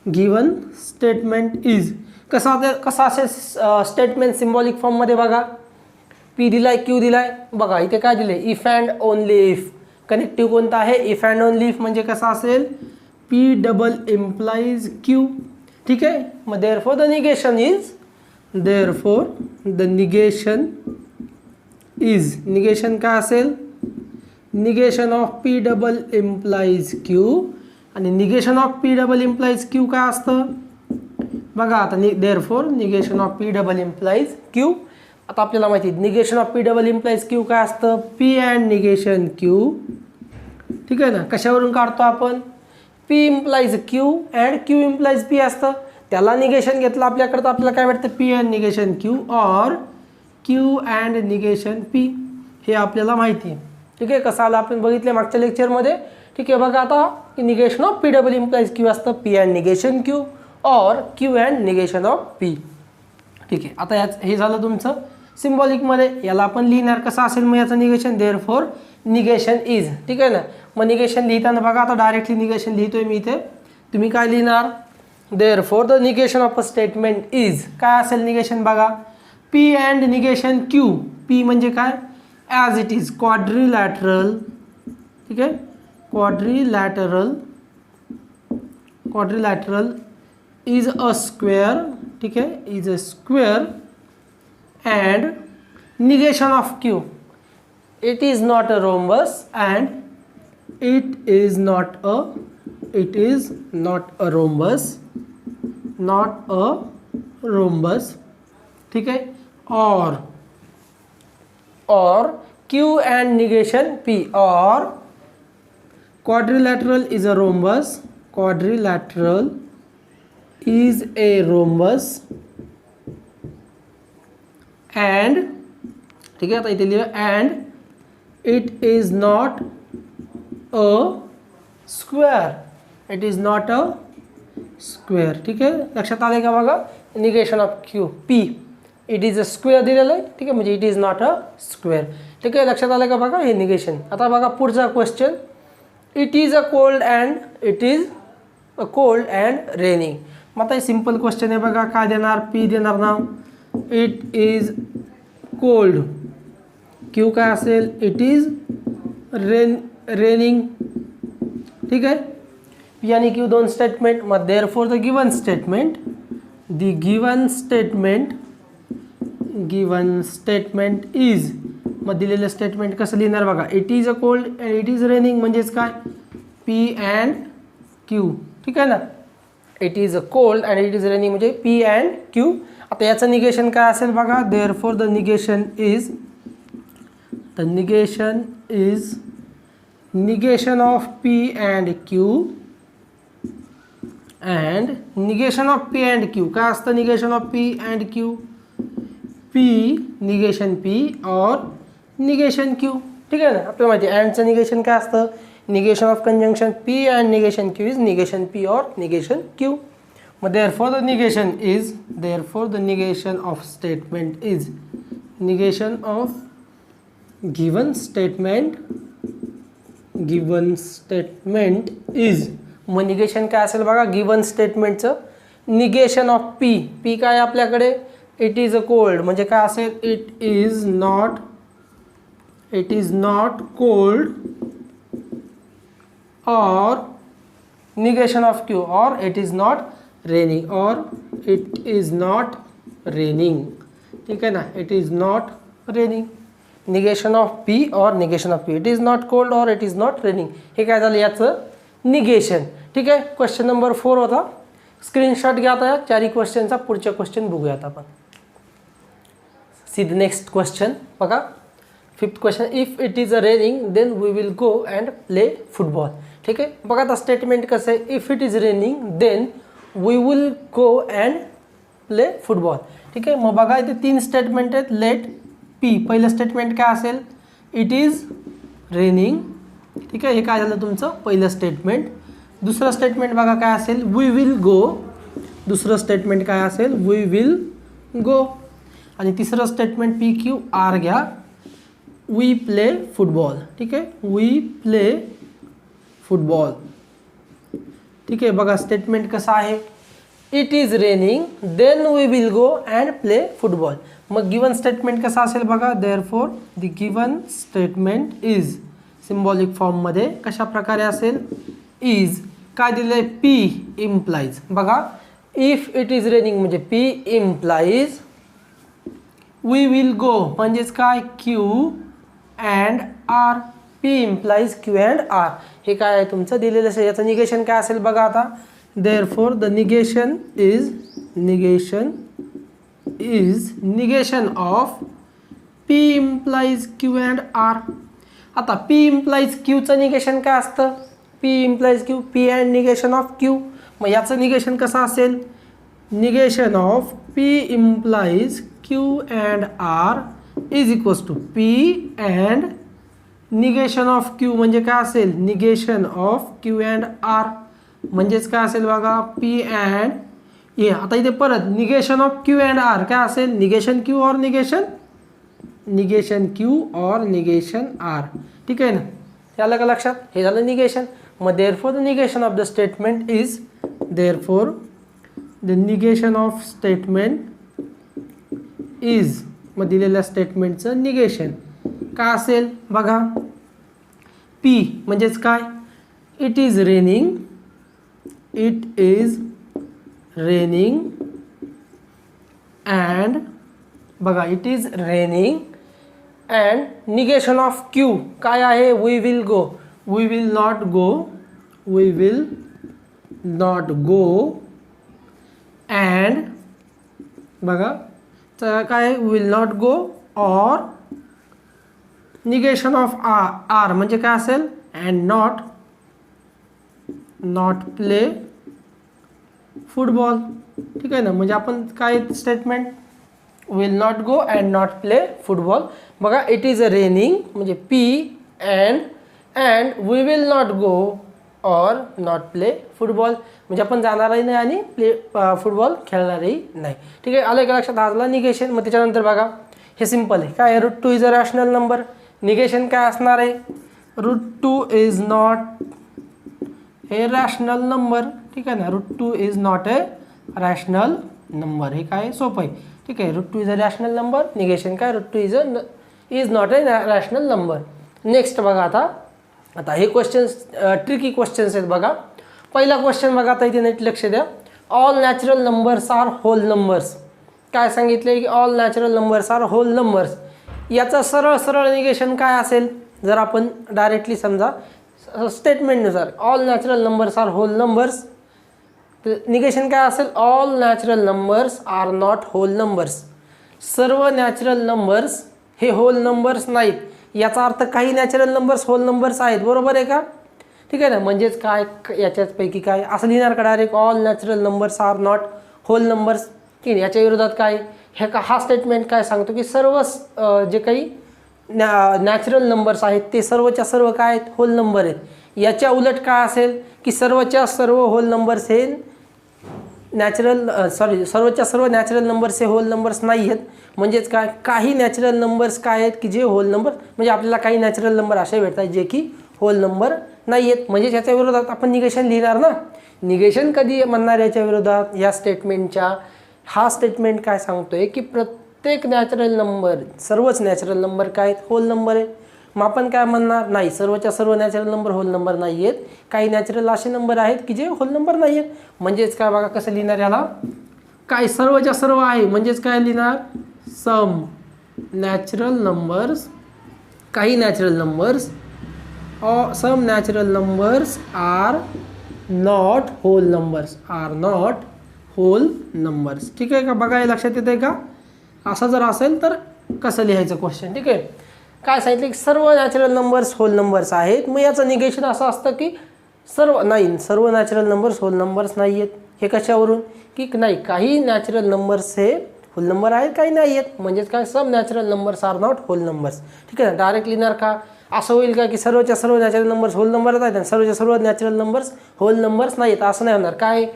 गिवन स्टेटमेंट इज कसा असेल स्टेटमेंट सिम्बॉलिक फॉर्ममध्ये बघा, P दिलाय Q दिलाय, बघा इथे काय दिले, if and only if. Connective कोणता आहे, इफ अँड ओनली इफ, म्हणजे कसा असेल P डबल इम्प्लाइज Q. ठीक आहे, मग therefore the negation is, therefore the negation is, negation काय असेल, negation of P double implies Q. आणि negation of P double implies Q काय असतं बघा आता, therefore negation of P double implies Q. आता आपल्याला माहिती आहे negation of P double implies Q काय असतं, P अँड निगेशन Q. ठीक आहे ना, कशावरून काढतो आपण, P implies Q and Q implies P असतं, त्याला निगेशन घेतलं आपल्याकडे तर आपल्याला काय वाटतं P अँड निगेशन Q और क्यू अँड निगेशन पी हे आपल्याला माहिती आहे. ठीक आहे, कसं आलं आपण बघितलं मागच्या लेक्चरमध्ये. ठीक आहे, बघा आता negation of P double implies Q असतं पी अँड निगेशन क्यू और Q and negation of P. ठीक आहे, आता याच हे झालं तुमचं सिम्बॉलिकमध्ये. याला आपण लिहिणार कसं असेल मग याचं निगेशन, देअरफॉर निगेशन इज. ठीक आहे ना, मग निगेशन लिहिताना बघा आता डायरेक्टली निगेशन लिहितोय मी इथे. तुम्ही काय लिहिणार, therefore the negation of a statement is. काय असेल निगेशन बघा, P and negation Q. P म्हणजे काय, ॲज इट इज क्वाड्रिलॅटरल. ठीक आहे, क्वाड्रिलॅटरल इज अ स्क्वेअर. ठीक आहे, is a square and negation of Q, it is not a rhombus and it is not a rhombus. ठीक है, और Q and negation P, और quadrilateral is a rhombus, quadrilateral is a rhombus and ठीक है, आता इथे लिहा and it is not a square, it is not a square. ठीक आहे, लक्षात आले का बघा, negation of Q P, it is a square दिलेलं आहे. ठीक आहे, म्हणजे it is not a square. ठीक आहे, लक्षात आलं का बघा हे निगेशन. आता बघा पुढचा question, it is a cold and raining. मग आता सिम्पल क्वेश्चन आहे बघा, काय देणार, पी देणार ना, इट इज कोल्ड, क्यू काय असेल, इट इज रेनिंग. ठीक आहे, पी आणि क्यू दोन स्टेटमेंट. मग therefore the given statement is, मग दिलेलं स्टेटमेंट कसं लिहिणार बघा, it is a cold and it is raining म्हणजेच काय, पी अँड क्यू. ठीक आहे ना, it is a cold and it is raining म्हणजे पी अँड क्यू. आता याचं निगेशन काय असेल बघा, therefore the negation is negation of P and Q and negation of P and Q. काय असतं negation of P and Q, P negation P और negation Q. ठीक आहे ना, आपल्याला माहिती आहे अँडचं निगेशन काय असतं, negation of conjunction P and negation Q is negation P or negation Q. मग therefore the negation of statement is negation of given statement is. मग निगेशन काय असेल बघा, गिवन स्टेटमेंटचं निगेशन ऑफ पी. पी काय आपल्याकडे, इट इज अ कोल्ड म्हणजे काय असेल, it is not cold or negation of Q, or it is not raining. ठीक आहे ना, it is not raining. Negation of P or negation of P, it is not cold or it is not raining. हे काय झालं याचं निगेशन. ठीक आहे, क्वेश्चन नंबर 4 होता. स्क्रीनशॉट घ्या आता या चारही क्वेश्चनचा. पुढच्या क्वेश्चन बघूयात आपण. सी द नेक्स्ट क्वेश्चन बघा, 5th question, if it is a raining then we will go and play football. ठीक आहे, बघा आता स्टेटमेंट कसं आहे, if it is raining then we will go and play football. ठीक आहे, मग बघा इथे 3 स्टेटमेंट आहेत. लेट पी, पहिलं स्टेटमेंट काय असेल, इट इज रेनिंग. ठीक आहे, हे काय झालं तुमचं पहिलं स्टेटमेंट. दुसरं स्टेटमेंट बघा काय असेल, वी विल गो. दुसरं स्टेटमेंट काय असेल, वी विल गो. आणि तिसरं स्टेटमेंट पी क्यू आर घ्या, वी प्ले फुटबॉल. ठीक आहे, वी प्ले फुटबॉल. ठीक आहे, बघा स्टेटमेंट कसं आहे, it is raining then we will go and play football. मग गिवन स्टेटमेंट कसं असेल बघा, therefore the given statement is symbolic फॉर्ममध्ये कशा प्रकारे असेल, इज काय दिलं आहे, पी इम्प्लाइज. बघा इफ इट इज रेनिंग म्हणजे P implies we will go म्हणजेच काय, Q and R. P implies Q and R. हे काय आहे तुमचं दिलेलं असेल. याचं निगेशन काय असेल बघा आता, therefore the negation is negation of P implies Q and R. आता पी इम्प्लाइज क्यूचं निगेशन काय असतं, P implies Q, P and negation of Q. मग याचं निगेशन कसं असेल, negation of P implies Q and R is equals to P and negation of Q म्हणजे काय असेल, negation of Q and R म्हणजेच काय असेल बघा, पी अँड ए. आता इथे परत negation of Q and R काय असेल, negation Q or negation Q or negation R. ठीक आहे ना, हे आलं का लक्षात, हे झालं निगेशन. मग therefore the negation of the statement is, therefore the negation of statement is, मग दिलेल्या स्टेटमेंटचं निगेशन काय असेल बघा, पी म्हणजेच काय, it is raining, it is raining and बघा, it is raining and negation of Q काय आहे, we will go, we will not go, we will not go and बघा तर काय, विल नॉट गो और निगेशन ऑफ आर म्हणजे काय असेल, अँड नॉट प्ले फुटबॉल. ठीक आहे ना, म्हणजे आपण काय statement, will not go and not play football. बघा इट इज रेनिंग म्हणजे P and we will not go or not play football म्हणजे आपण जाणारही नाही आणि फुटबॉल खेळणारही नाही. ठीक आहे, आलं का लक्षात, आजला निगेशन. मग त्याच्यानंतर बघा हे सिम्पल आहे, काय √2 is a rational number. Negation काय असणार आहे, √2 is not a rational number. ठीक आहे ना, √2 is not a rational number. हे काय सोपं आहे. ठीक आहे, √2 is a rational number, negation काय, √2 is not a rational number. Next बघा, आता हे क्वेश्चन्स ट्रिकी क्वेश्चन्स आहेत बघा. पहिला क्वेश्चन बघा, आता इथे नीट लक्ष द्या. All natural numbers are whole numbers. काय सांगितले की all natural numbers are whole numbers. याचा सरळ निगेशन काय असेल, जर आपण डायरेक्टली समजा स्टेटमेंटनुसार all natural numbers are whole numbers, negation काय असेल, all natural numbers are not whole numbers. सर्व नॅचरल नंबर्स हे होल नंबर्स नाहीत. याचा अर्थ काही नॅचरल नंबर्स होल नंबर्स आहेत, बरोबर आहे का. ठीक आहे ना, म्हणजेच काय, याच्याचपैकी काय असं लिहिणार का direct, all natural numbers are not whole numbers. की याच्या विरोधात काय, हा स्टेटमेंट काय सांगतो की सर्व जे काही नॅचरल नंबर्स आहेत ते सर्वच्या सर्व काय आहेत, होल नंबर आहेत. याच्या उलट काय असेल की सर्वच्या सर्व होल नंबर्स हे सर्वच्या सर्व नॅचरल नंबर्स हे होल नंबर्स नाही आहेत. म्हणजेच काय, काही नॅचरल नंबर्स काय आहेत की जे होल नंबर, म्हणजे आपल्याला काही नॅचरल नंबर असे भेटतात जे की होल नंबर नाही आहेत. म्हणजेच याच्या विरोधात आपण निगेशन लिहिणार ना. निगेशन कधी म्हणणार याच्या विरोधात, या स्टेटमेंटच्या. हा स्टेटमेंट काय सांगतोय की प्रत्येक नॅचरल नंबर, सर्वच नॅचरल नंबर काय आहेत, होल नंबर आहे. मग आपण काय म्हणणार, नाही सर्वच्या सर्व नॅचरल नंबर होल नंबर नाही आहेत, काही नॅचरल असे नंबर आहेत की जे होल नंबर नाही आहेत. म्हणजेच काय बघा कसं लिहिणार याला, काय सर्वच्या सर्व आहे म्हणजेच काय लिहिणार, सम नॅचरल नंबर्स, काही natural numbers, some natural numbers are not whole numbers, are not whole numbers. ठीक आहे का, बघा हे लक्षात येतं आहे का. असं जर असेल तर कसं लिहायचं क्वेश्चन. ठीक आहे, काय सांगितलं की सर्व नॅचरल नंबर्स होल नंबर्स आहेत. मग याचं निगेशन असं असतं की सर्व नॅचरल नंबर्स होल नंबर्स नाही आहेत. हे कशावरून की नाही, काही नॅचरल नंबर्स हे होल नंबर आहेत, काही नाही आहेत. म्हणजेच काय, some natural numbers are not whole numbers. ठीक आहे ना, डायरेक्ट लिहिणार का, असं होईल का की सर्वच्या सर्व नॅचरल नंबर्स होल नंबर्स आहेत आणि सर्वच्या सर्व नॅचरल नंबर्स होल नंबर्स नाही आहेत, असं नाही होणार. काय,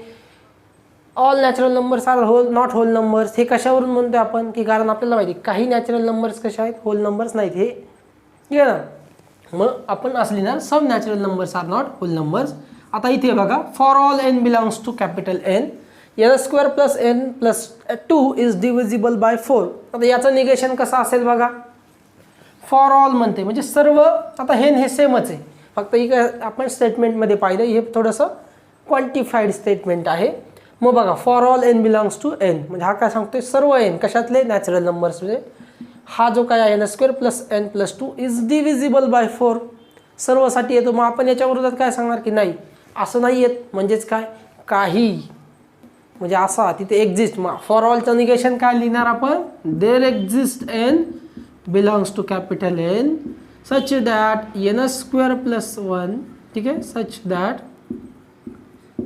all natural numbers are not whole numbers. हे कशावरून म्हणतो आपण की कारण आपल्याला माहिती काही नॅचरल नंबर्स कशा आहेत, होल नंबर्स नाहीत. हे ठीक आहे ना, मग आपण असं लिहिणार some natural numbers are not whole numbers. आता इथे बघा, for all n belongs to capital N, n² + n + 2 is divisible by 4. आता याचं निगेशन कसं असेल बघा, फॉर ऑल म्हणते म्हणजे सर्व. आता हे सेमच आहे, फक्त इकडे आपण स्टेटमेंटमध्ये पाहिलं हे थोडंसं क्वांटिफाईड स्टेटमेंट आहे. मग बघा, for all n belongs to n म्हणजे हा काय सांगतोय, सर्व n कशातले नॅचरल नंबर्स. म्हणजे हा जो काय आहे n² + n + 2 is divisible by 4 सर्वसाठी येतो. मग आपण याच्या विरोधात काय सांगणार की नाही असं नाही येत. म्हणजेच काय, काही म्हणजे असा तिथे एक्झिस्ट. मग फॉर ऑलचं निगेशन काय लिहिणार आपण, there exist n belongs to capital N such that n² + 1. ठीक आहे, such that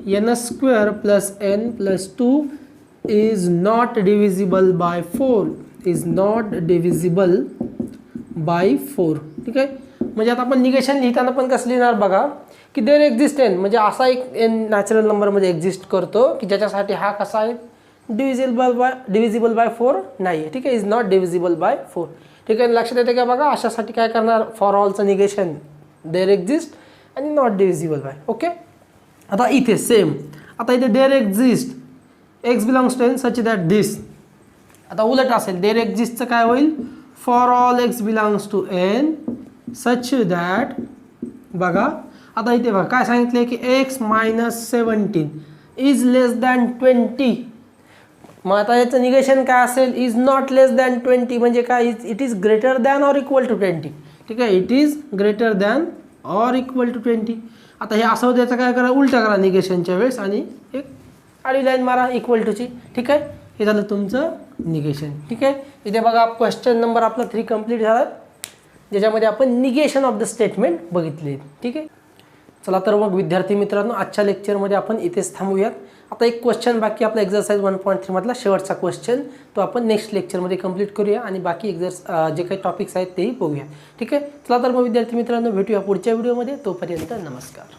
n² + n + 2 is not divisible by 4. Is not divisible by 4. ठीक आहे. म्हणजे आता आपण निगेशन लिहिताना पण कसं लिहिणार बघा की देअर एक्झिस्टन्स म्हणजे असा एक नॅचरल नंबरमध्ये एक्झिस्ट करतो की ज्याच्यासाठी हा कसा आहे डिव्हिजिबल बाय 4 नाही आहे. ठीक आहे. Is not divisible by 4. ठीक आहे. लक्षात येते का बघा. अशासाठी काय करणार फॉर ऑलचं निगेशन देअर एक्झिस्ट आणि नॉट डिव्हिजिबल बाय. ओके. आता इथे सेम आता इथे there exist X belongs to N such that this. आता उलट असेल देअर एक्झिस्टचं काय होईल for all X belongs to N such that बघा. आता इथे बघा काय सांगितलं की X minus 17 is less than 20. मग आता याचं निगेशन काय असेल इज नॉट लेस दॅन 20 म्हणजे काय it is greater than or equal to 20. ठीक आहे. It is greater than or equal to 20. आता हे असं होतं याचं काय करा उलटा करा निगेशनच्या वेळेस आणि एक आडी लाईन मारा इक्वल टूची. ठीक आहे. हे झालं तुमचं निगेशन. ठीक आहे. इथे बघा क्वेश्चन नंबर आपला 3 कंप्लीट झाला ज्याच्यामध्ये आपण निगेशन ऑफ द स्टेटमेंट बघितले. ठीक आहे. चला तर मग विद्यार्थी मित्रांनो आजच्या लेक्चरमध्ये आपण इथेच थांबूयात. आता एक क्वेश्चन बाकी आपला एक्झरसाइज 1.3 मधला शेवटचा क्वेश्चन तो आपण नेक्स्ट लेक्चरमध्ये कंप्लीट करूया आणि बाकी जे काही टॉपिक्स आहेत तेही बघूया. ठीक आहे. चला तर मग विद्यार्थी मित्रांनो भेटूया पुढच्या व्हिडिओमध्ये. तोपर्यंत नमस्कार.